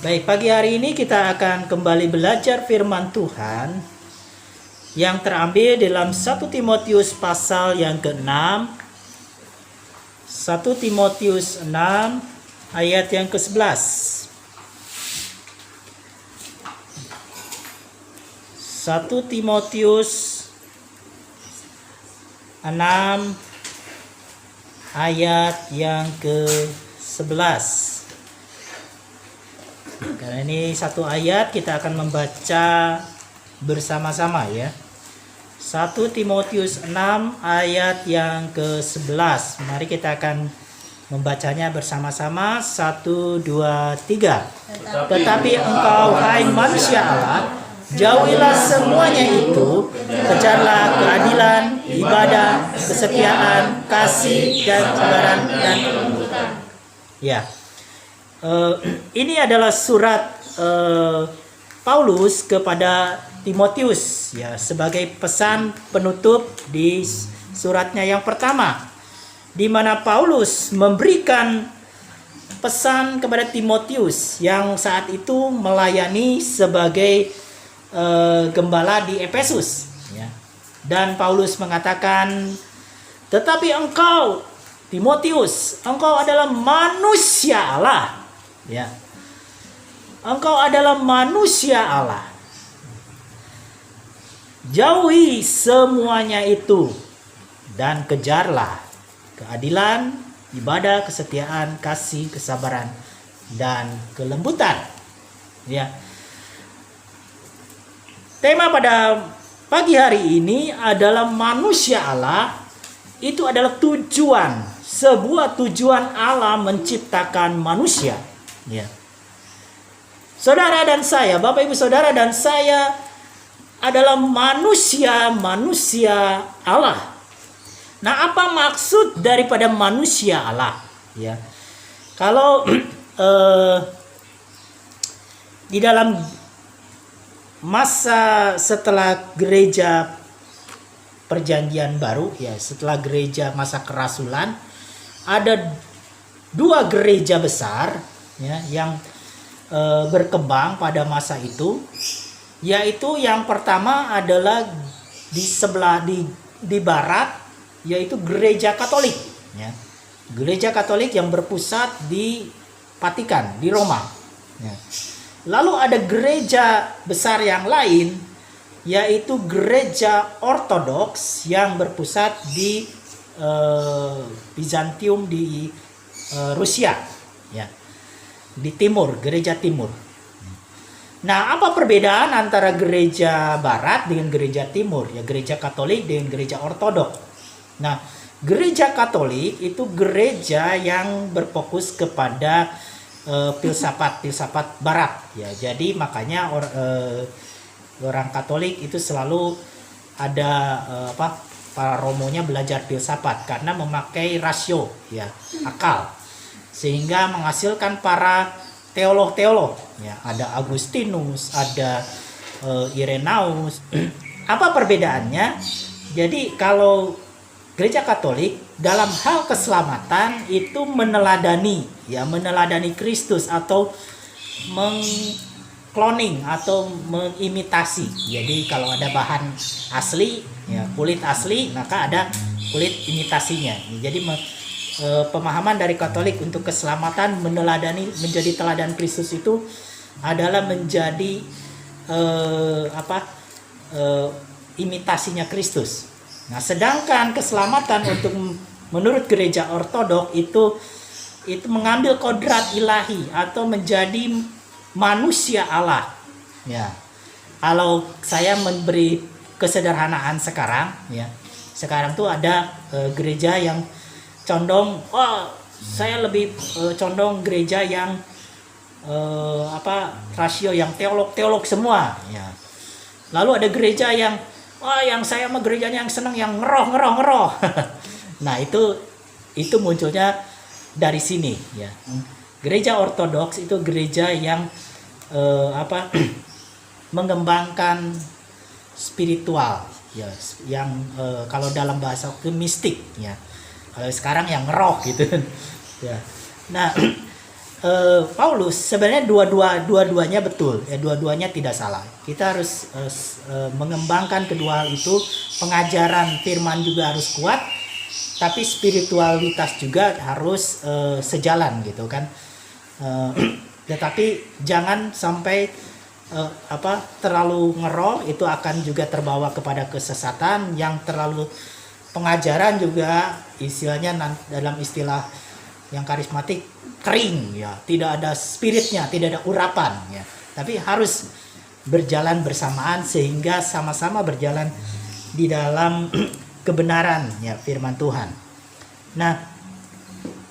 Baik, pagi hari ini kita akan kembali belajar firman Tuhan yang terambil dalam 1 Timotius pasal yang ke-6. 1 Timotius 6 ayat yang ke-11. 1 Timotius 6 ayat yang ke-11. Karena ini satu ayat, kita akan membaca bersama-sama ya. 1 Timotius 6 ayat yang ke-11. Mari kita akan membacanya bersama-sama. 1, 2, 3. Tetapi engkau, hai manusia Allah, jauhilah semuanya itu, kejarlah keadilan, ibadah, kesetiaan, kasih, dan kesabaran dan kelembutan. Ya. Ini adalah surat Paulus kepada Timotius ya, sebagai pesan penutup di suratnya yang pertama, di mana Paulus memberikan pesan kepada Timotius yang saat itu melayani sebagai gembala di Efesus ya. Dan Paulus mengatakan, tetapi engkau Timotius, engkau adalah manusia Allah. Ya. Engkau adalah manusia Allah. Jauhi semuanya itu dan kejarlah keadilan, ibadah, kesetiaan, kasih, kesabaran, dan kelembutan. Ya. Tema pada pagi hari ini adalah manusia Allah. Itu adalah tujuan, sebuah tujuan Allah menciptakan manusia. Ya. Saudara dan saya, Bapak Ibu Saudara dan saya adalah manusia Allah. Nah, apa maksud daripada manusia Allah? Ya. Kalau di dalam masa setelah gereja Perjanjian Baru, ya, setelah gereja masa kerasulan, ada dua gereja besar ya, yang berkembang pada masa itu, yaitu yang pertama adalah di sebelah di barat, yaitu gereja Katolik ya. Gereja Katolik yang berpusat di Vatikan, di Roma ya. Lalu ada gereja besar yang lain, yaitu gereja Ortodoks yang berpusat di Bizantium di Rusia ya, di timur, gereja timur. Nah, apa perbedaan antara gereja barat dengan gereja timur? Ya, gereja Katolik dengan gereja Ortodoks. Nah, gereja Katolik itu gereja yang berfokus kepada filsafat barat ya. Jadi makanya orang Katolik itu selalu ada para romonya belajar filsafat karena memakai rasio ya, akal, sehingga menghasilkan para teolog ya. Ada Agustinus, ada Irenaeus. Apa perbedaannya? Jadi kalau gereja Katolik dalam hal keselamatan itu meneladani Kristus atau cloning atau mengimitasi. Jadi kalau ada bahan asli ya, kulit asli, maka ada kulit imitasinya. Jadi pemahaman dari Katolik untuk keselamatan menjadi teladan Kristus itu adalah menjadi imitasinya Kristus. Nah, sedangkan keselamatan untuk menurut gereja Ortodoks itu mengambil kodrat ilahi atau menjadi manusia Allah. Ya. Kalau saya memberi kesederhanaan sekarang, ya. Sekarang tuh ada gereja yang condong, saya lebih condong gereja yang rasio yang teolog semua, ya. Lalu ada gereja yang yang saya mah gerejanya yang senang yang ngeroh. Nah, itu munculnya dari sini, ya. Gereja Ortodoks itu gereja yang mengembangkan spiritual ya, yang kalau dalam bahasa mistik ya. Kalau sekarang yang ngeroh gitu ya. Nah, Paulus sebenarnya dua-duanya betul ya, dua-duanya tidak salah. Kita harus mengembangkan kedua hal itu. Pengajaran firman juga harus kuat, tapi spiritualitas juga harus sejalan gitu kan. Tetapi jangan sampai terlalu ngerol, itu akan juga terbawa kepada kesesatan. Yang terlalu pengajaran juga istilahnya dalam istilah yang karismatik kering ya, tidak ada spiritnya, tidak ada urapan ya. Tapi harus berjalan bersamaan sehingga sama-sama berjalan di dalam kebenaran ya firman Tuhan. Nah,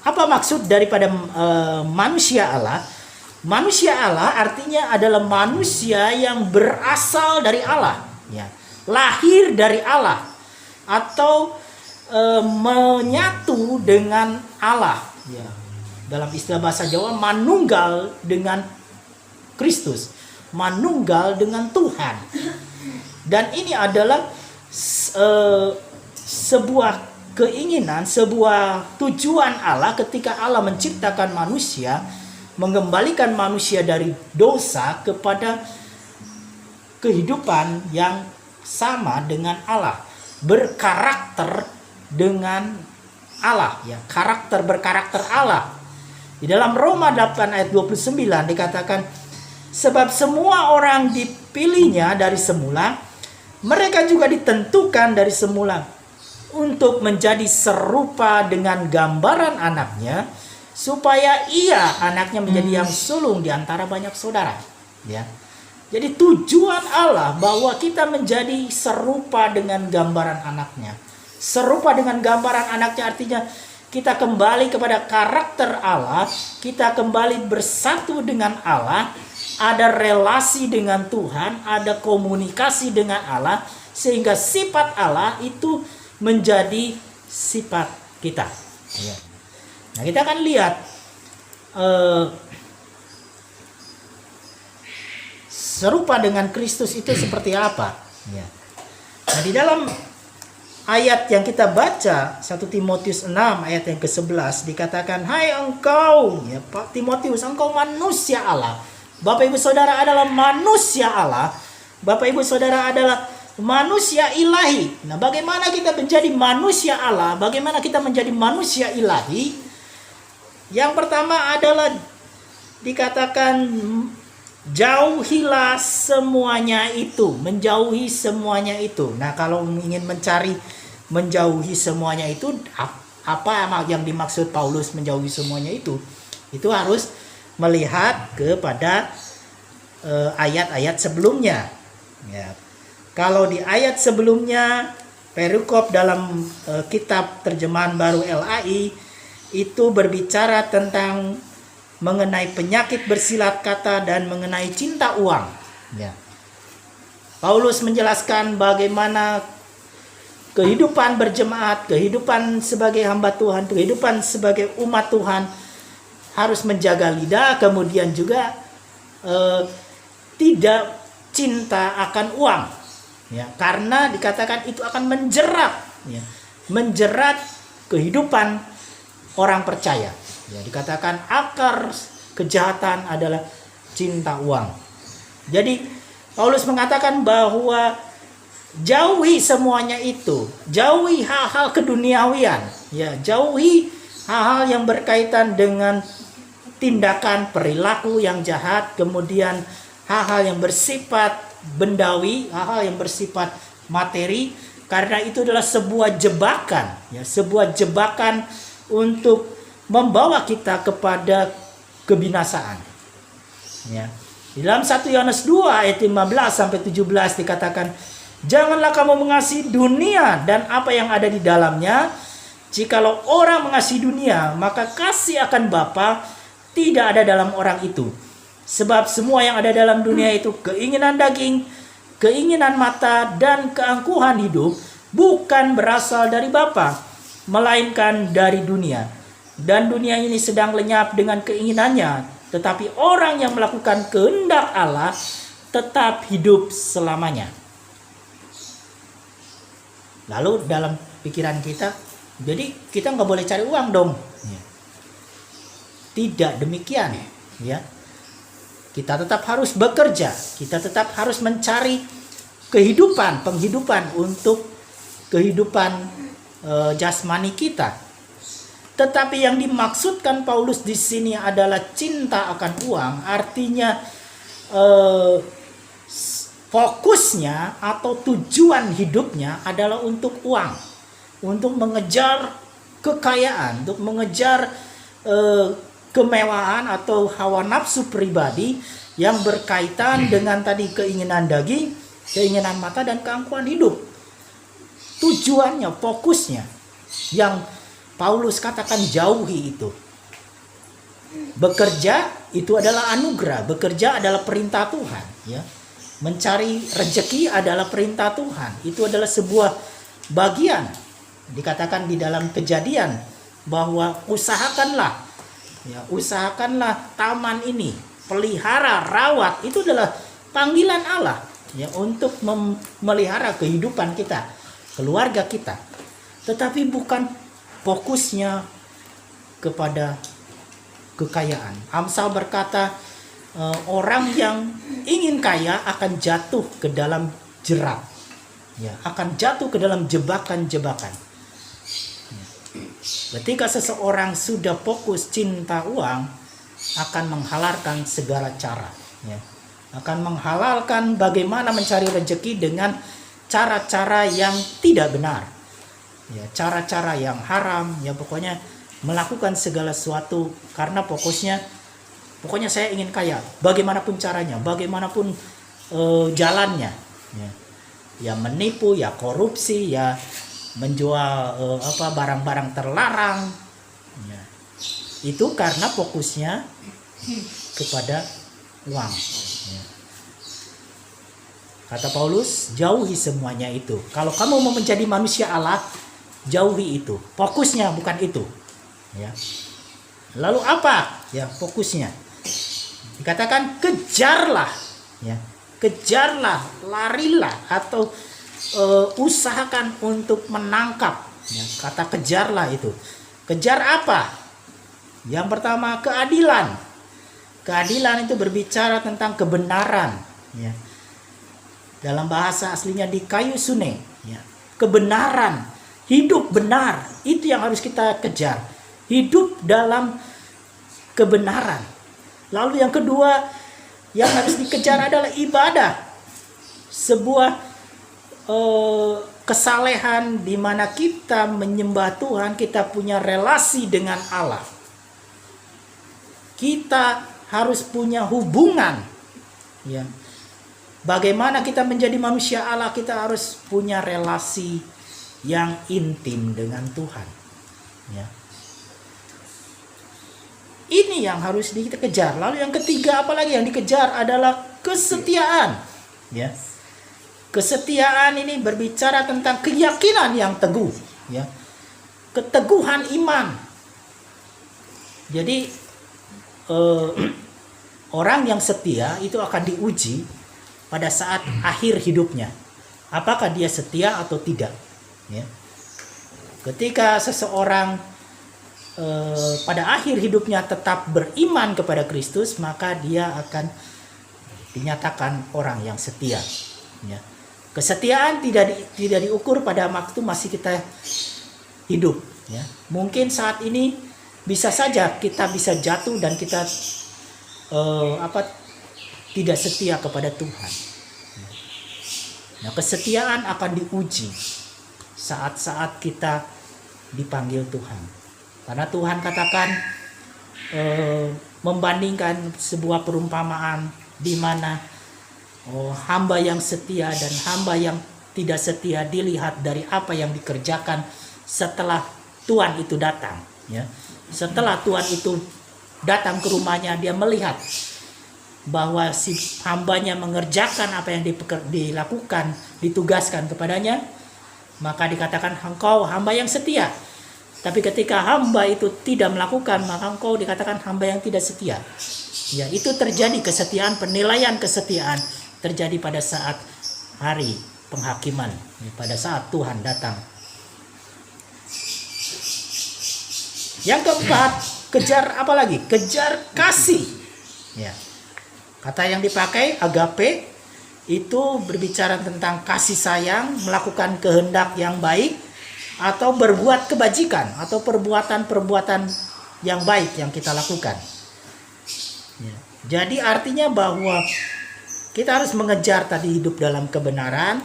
apa maksud daripada manusia Allah? Manusia Allah artinya adalah manusia yang berasal dari Allah ya, lahir dari Allah atau menyatu dengan Allah ya. Dalam istilah bahasa Jawa, manunggal dengan Kristus, manunggal dengan Tuhan. Dan ini adalah sebuah keinginan, sebuah tujuan Allah ketika Allah menciptakan manusia, mengembalikan manusia dari dosa kepada kehidupan yang sama dengan Allah, berkarakter dengan Allah ya, berkarakter Allah. Di dalam Roma 8 ayat 29 dikatakan, sebab semua orang dipilihnya dari semula, mereka juga ditentukan dari semula untuk menjadi serupa dengan gambaran anaknya, supaya ia anaknya menjadi yang sulung di antara banyak saudara ya. Jadi tujuan Allah bahwa kita menjadi serupa dengan gambaran anaknya. Serupa dengan gambaran anaknya artinya kita kembali kepada karakter Allah, kita kembali bersatu dengan Allah, ada relasi dengan Tuhan, ada komunikasi dengan Allah, sehingga sifat Allah itu menjadi sifat kita. Nah, kita akan lihat serupa dengan Kristus itu seperti apa. Nah, di dalam ayat yang kita baca 1 Timotius 6 ayat yang ke-11 dikatakan, hai engkau ya Pak Timotius, engkau manusia Allah. Bapak Ibu Saudara adalah manusia Allah. Bapak Ibu Saudara adalah manusia ilahi. Nah, bagaimana kita menjadi manusia Allah? Bagaimana kita menjadi manusia ilahi? Yang pertama adalah dikatakan jauhilah semuanya itu, menjauhi semuanya itu. Nah, kalau ingin mencari menjauhi semuanya itu, apa yang dimaksud Paulus menjauhi semuanya itu harus melihat kepada ayat-ayat sebelumnya ya. Kalau di ayat sebelumnya, perikop dalam kitab terjemahan baru LAI itu berbicara tentang mengenai penyakit bersilat kata dan mengenai cinta uang ya. Paulus menjelaskan bagaimana kehidupan berjemaat, kehidupan sebagai hamba Tuhan, kehidupan sebagai umat Tuhan harus menjaga lidah, kemudian juga tidak cinta akan uang ya, karena dikatakan itu akan menjerat ya, menjerat kehidupan orang percaya ya. Dikatakan akar kejahatan adalah cinta uang. Jadi Paulus mengatakan bahwa jauhi semuanya itu, jauhi hal-hal keduniawian ya, jauhi hal-hal yang berkaitan dengan tindakan perilaku yang jahat, kemudian hal-hal yang bersifat bendawi, hal-hal yang bersifat materi, karena itu adalah sebuah jebakan ya, sebuah jebakan untuk membawa kita kepada kebinasaan ya. Di dalam 1 Yohanes 2 ayat 15 sampai 17 dikatakan, janganlah kamu mengasihi dunia dan apa yang ada di dalamnya. Jikalau orang mengasihi dunia, maka kasih akan Bapa tidak ada dalam orang itu. Sebab semua yang ada dalam dunia itu, keinginan daging, keinginan mata, dan keangkuhan hidup, bukan berasal dari Bapa, melainkan dari dunia. Dan dunia ini sedang lenyap dengan keinginannya, tetapi orang yang melakukan kehendak Allah tetap hidup selamanya. Lalu dalam pikiran kita, jadi kita nggak boleh cari uang dong. tidak demikian, ya. Kita tetap harus bekerja, kita tetap harus mencari penghidupan untuk kehidupan jasmani kita. Tetapi yang dimaksudkan Paulus di sini adalah cinta akan uang, artinya fokusnya atau tujuan hidupnya adalah untuk uang, untuk mengejar kekayaan, untuk mengejar kemewahan atau hawa nafsu pribadi yang berkaitan dengan tadi keinginan daging, keinginan mata, dan keangkuhan hidup. Tujuannya, fokusnya yang Paulus katakan jauhi itu. Bekerja itu adalah anugerah, bekerja adalah perintah Tuhan, ya. Mencari rezeki adalah perintah Tuhan. Itu adalah sebuah bagian. Dikatakan di dalam Kejadian bahwa usahakanlah taman ini, pelihara, rawat. Itu adalah panggilan Allah, ya, untuk memelihara kehidupan kita, keluarga kita. Tetapi bukan fokusnya kepada kekayaan. Amsal berkata, orang yang ingin kaya akan jatuh ke dalam jerat, ya, akan jatuh ke dalam jebakan-jebakan. Ketika seseorang sudah fokus cinta uang, akan menghalalkan segala cara, ya, akan menghalalkan bagaimana mencari rezeki dengan cara-cara yang tidak benar, ya, cara-cara yang haram, ya, pokoknya melakukan segala sesuatu karena pokoknya saya ingin kaya, bagaimanapun caranya, bagaimanapun jalannya, ya menipu, ya korupsi, ya menjual barang-barang terlarang, ya. Itu karena fokusnya kepada uang, ya. Kata Paulus, jauhi semuanya itu. Kalau kamu mau menjadi manusia Allah, jauhi itu. Fokusnya bukan itu, ya. Lalu apa? Ya, fokusnya. Dikatakan kejarlah, ya. Kejarlah, larilah, atau usahakan untuk menangkap, ya. Kata kejarlah itu. Kejar apa? Yang pertama, keadilan. Keadilan itu berbicara tentang kebenaran, ya. Dalam bahasa aslinya di kayu sune, ya. Kebenaran, hidup benar, itu yang harus kita kejar. Hidup dalam kebenaran. Lalu yang kedua yang harus dikejar adalah ibadah. Sebuah kesalehan di mana kita menyembah Tuhan, kita punya relasi dengan Allah. Kita harus punya hubungan, ya. Bagaimana kita menjadi manusia Allah? Kita harus punya relasi yang intim dengan Tuhan, ya. Ini yang harus kita kejar. Lalu yang ketiga, apalagi yang dikejar adalah kesetiaan, ya. Kesetiaan ini berbicara tentang keyakinan yang teguh, ya. Keteguhan iman. Jadi orang yang setia itu akan diuji pada saat akhir hidupnya. Apakah dia setia atau tidak, ya. Ketika seseorang pada akhir hidupnya tetap beriman kepada Kristus, maka dia akan dinyatakan orang yang setia, ya. Kesetiaan tidak diukur pada waktu masih kita hidup, ya. Mungkin saat ini bisa saja kita bisa jatuh dan kita tidak setia kepada Tuhan. Nah, kesetiaan akan diuji saat-saat kita dipanggil Tuhan. Karena Tuhan katakan membandingkan sebuah perumpamaan di mana hamba yang setia dan hamba yang tidak setia dilihat dari apa yang dikerjakan setelah Tuhan itu datang, ya. Setelah Tuhan itu datang ke rumahnya, dia melihat bahwa si hambanya mengerjakan apa yang dilakukan, ditugaskan kepadanya, maka dikatakan engkau hamba yang setia. Tapi ketika hamba itu tidak melakukan, maka engkau dikatakan hamba yang tidak setia. Ya, itu terjadi kesetiaan, penilaian kesetiaan terjadi pada saat hari penghakiman, pada saat Tuhan datang. Yang keempat, kejar apa lagi? Kejar kasih. Ya. Kata yang dipakai agape itu berbicara tentang kasih sayang, melakukan kehendak yang baik, atau berbuat kebajikan, atau perbuatan-perbuatan yang baik yang kita lakukan. Ya. Jadi artinya bahwa kita harus mengejar tadi hidup dalam kebenaran,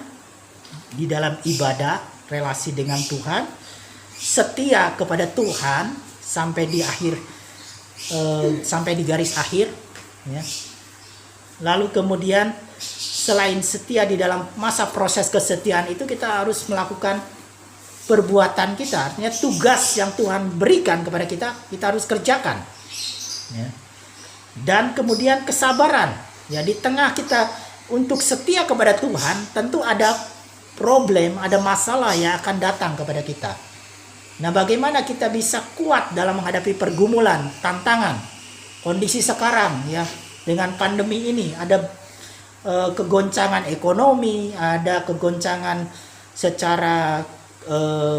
di dalam ibadah, relasi dengan Tuhan, setia kepada Tuhan sampai di akhir, sampai di garis akhir. Ya. Lalu kemudian selain setia di dalam masa proses kesetiaan itu, kita harus melakukan perbuatan kita, artinya tugas yang Tuhan berikan kepada kita, kita harus kerjakan. Ya. Dan kemudian kesabaran. Ya, di tengah kita untuk setia kepada Tuhan, tentu ada problem, ada masalah yang akan datang kepada kita. Nah, bagaimana kita bisa kuat dalam menghadapi pergumulan, tantangan, kondisi sekarang ya, dengan pandemi ini, ada kegoncangan ekonomi, ada kegoncangan secara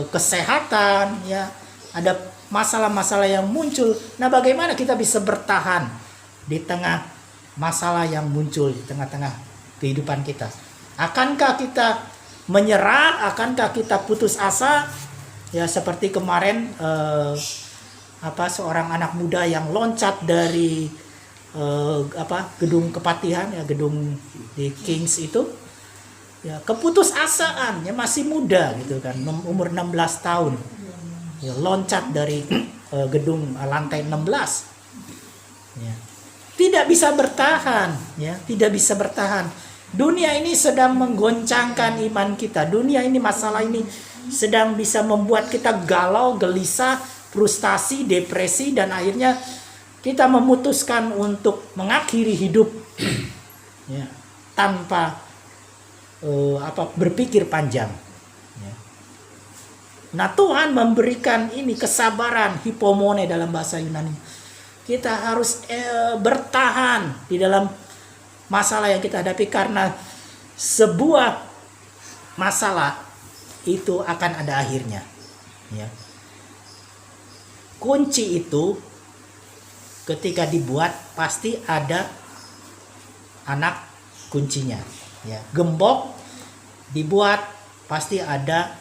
kesehatan ya, ada masalah-masalah yang muncul. Nah, bagaimana kita bisa bertahan di tengah masalah yang muncul di tengah-tengah kehidupan kita? Akankah kita menyerah? Akankah kita putus asa? Ya, seperti kemarin seorang anak muda yang loncat dari gedung kepatihan ya, gedung di Kings itu ya, keputusasaan ya, masih muda gitu kan, umur 16 tahun ya, loncat dari gedung lantai 16 ya. Tidak bisa bertahan ya, tidak bisa bertahan. Dunia ini sedang menggoncangkan iman kita. Dunia ini, masalah ini sedang bisa membuat kita galau, gelisah, frustasi, depresi, dan akhirnya kita memutuskan untuk mengakhiri hidup ya, tanpa berpikir panjang ya. Nah, Tuhan memberikan ini kesabaran, hipomone dalam bahasa Yunani. Kita harus bertahan di dalam masalah yang kita hadapi, karena sebuah masalah itu akan ada akhirnya ya. Kunci itu ketika dibuat pasti ada anak kuncinya ya. Gembok dibuat pasti ada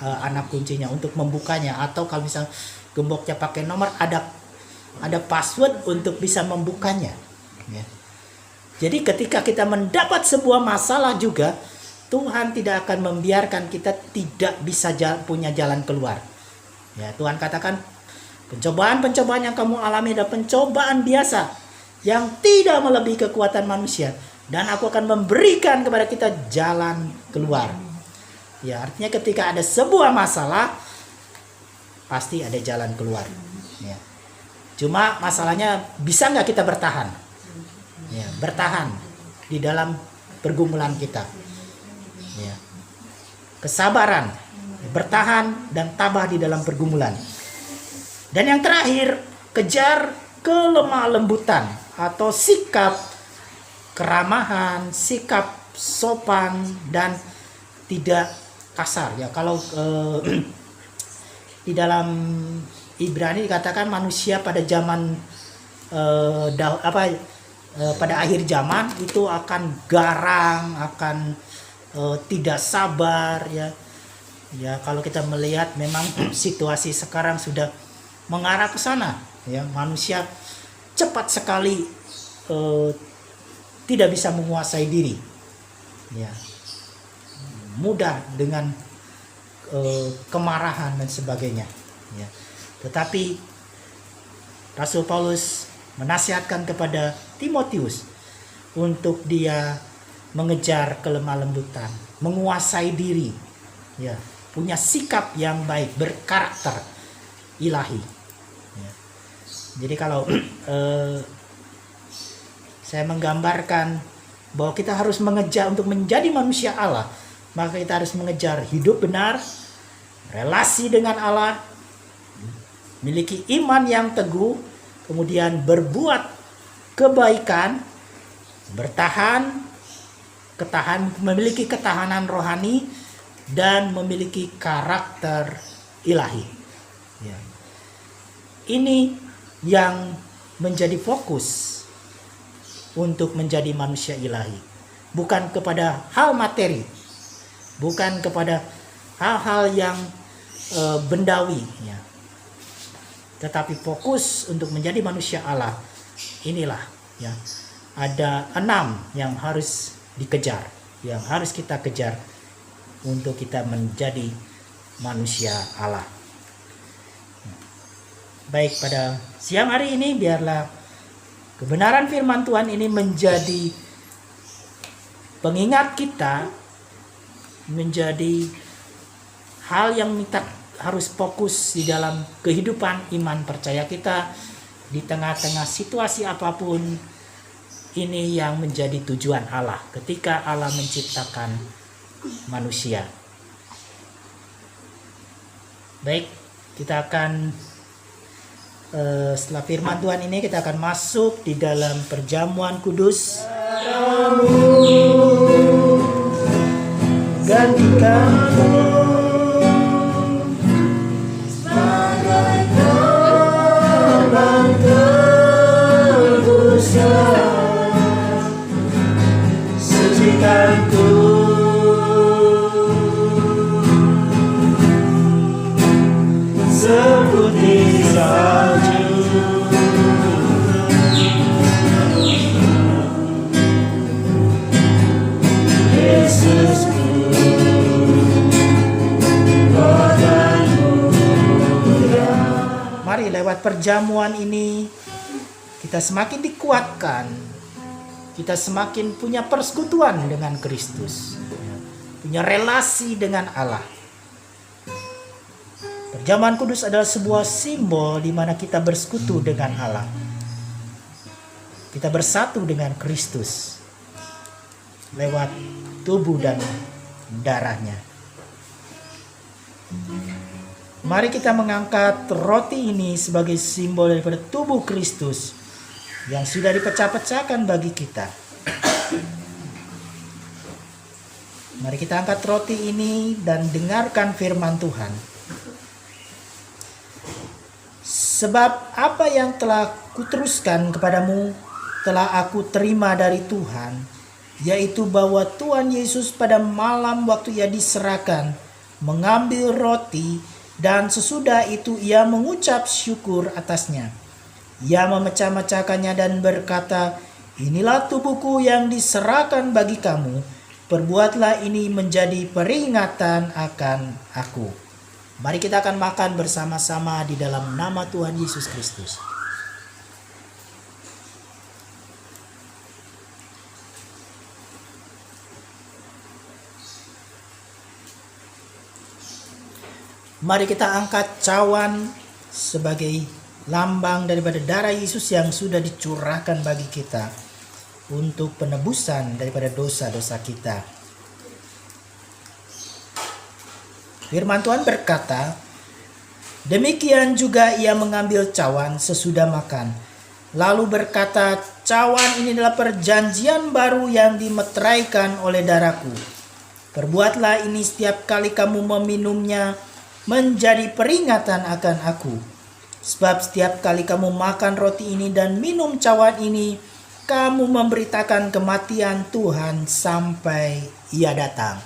anak kuncinya untuk membukanya, atau kalau misalnya gemboknya pakai nomor, ada password untuk bisa membukanya ya. Jadi ketika kita mendapat sebuah masalah juga, Tuhan tidak akan membiarkan kita tidak bisa punya jalan keluar ya. Tuhan katakan, pencobaan-pencobaan yang kamu alami adalah pencobaan biasa yang tidak melebihi kekuatan manusia, dan aku akan memberikan kepada kita jalan keluar ya. Artinya ketika ada sebuah masalah pasti ada jalan keluar ya. Cuma masalahnya, bisa nggak kita bertahan ya, bertahan di dalam pergumulan kita ya. Kesabaran, bertahan dan tabah di dalam pergumulan. Dan yang terakhir, kejar kelemah lembutan atau sikap keramahan, sikap sopan dan tidak kasar ya. Kalau di dalam Ibrani dikatakan manusia pada zaman pada akhir zaman itu akan garang, akan tidak sabar ya. Ya, kalau kita melihat memang situasi sekarang sudah mengarah ke sana ya. Manusia cepat sekali tidak bisa menguasai diri ya. Mudah dengan kemarahan dan sebagainya ya. Tetapi Rasul Paulus menasihatkan kepada Timotius untuk dia mengejar kelemah lembutan, menguasai diri ya, punya sikap yang baik, berkarakter ilahi ya. Jadi kalau saya menggambarkan bahwa kita harus mengejar untuk menjadi manusia Allah, maka kita harus mengejar hidup benar, relasi dengan Allah, miliki iman yang teguh, kemudian berbuat kebaikan, memiliki ketahanan rohani, dan memiliki karakter ilahi. Ya. Ini yang menjadi fokus untuk menjadi manusia ilahi. Bukan kepada hal materi, bukan kepada hal-hal yang bendawi, ya. Tetapi fokus untuk menjadi manusia Allah. Inilah, ya, ada 6 yang harus dikejar, yang harus kita kejar untuk kita menjadi manusia Allah. Baik, pada siang hari ini biarlah kebenaran firman Tuhan ini menjadi pengingat kita, menjadi hal yang kita harus fokus di dalam kehidupan iman percaya kita di tengah-tengah situasi apapun. Ini yang menjadi tujuan Allah ketika Allah menciptakan manusia. Baik, kita akan setelah firman Tuhan ini kita akan masuk di dalam perjamuan kudus. Gantikan sebagai korban tebusan, sucikanku seputih salju. Yesusku, mari lewat perjamuan ini kita semakin dikuatkan, kita semakin punya persekutuan dengan Kristus, punya relasi dengan Allah. Perjamuan kudus adalah sebuah simbol di mana kita bersekutu dengan Allah. Kita bersatu dengan Kristus lewat tubuh dan darahnya. Mari kita mengangkat roti ini sebagai simbol daripada tubuh Kristus yang sudah dipecah-pecahkan bagi kita. Mari kita angkat roti ini dan dengarkan firman Tuhan. Sebab apa yang telah kuteruskan kepadamu telah aku terima dari Tuhan, yaitu bahwa Tuhan Yesus pada malam waktu ia diserahkan mengambil roti, dan sesudah itu ia mengucap syukur atasnya. Ia memecah-mecahkannya dan berkata, inilah tubuhku yang diserahkan bagi kamu, perbuatlah ini menjadi peringatan akan aku. Mari kita akan makan bersama-sama di dalam nama Tuhan Yesus Kristus. Mari kita angkat cawan sebagai lambang daripada darah Yesus yang sudah dicurahkan bagi kita untuk penebusan daripada dosa-dosa kita. Firman Tuhan berkata, demikian juga ia mengambil cawan sesudah makan, lalu berkata, cawan ini adalah perjanjian baru yang dimeteraikan oleh darahku. Perbuatlah ini setiap kali kamu meminumnya menjadi peringatan akan aku. Sebab setiap kali kamu makan roti ini dan minum cawan ini, kamu memberitakan kematian Tuhan sampai ia datang.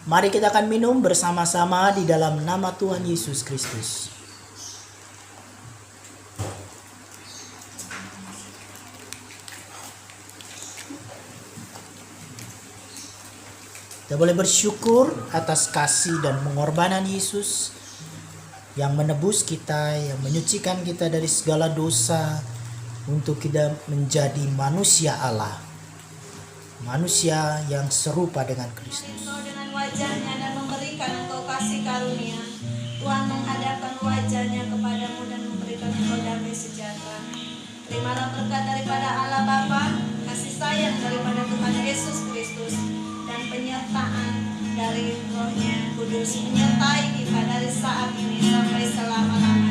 Mari kita akan minum bersama-sama di dalam nama Tuhan Yesus Kristus. Kita boleh bersyukur atas kasih dan pengorbanan Yesus yang menebus kita, yang menyucikan kita dari segala dosa untuk kita menjadi manusia Allah, manusia yang serupa dengan Kristus. Dengan wajahnya dan memberikan engkau kasih karunia, Tuhan menghadapkan wajahnya kepadamu dan memberikan engkau damai sejahtera. Terimalah berkat daripada Allah Bapa, kasih sayang daripada Tuhan Yesus Kristus, dan penyertaan dari Roh-Nya Kudus menyertai kita dari saat ini sampai selama-lamanya.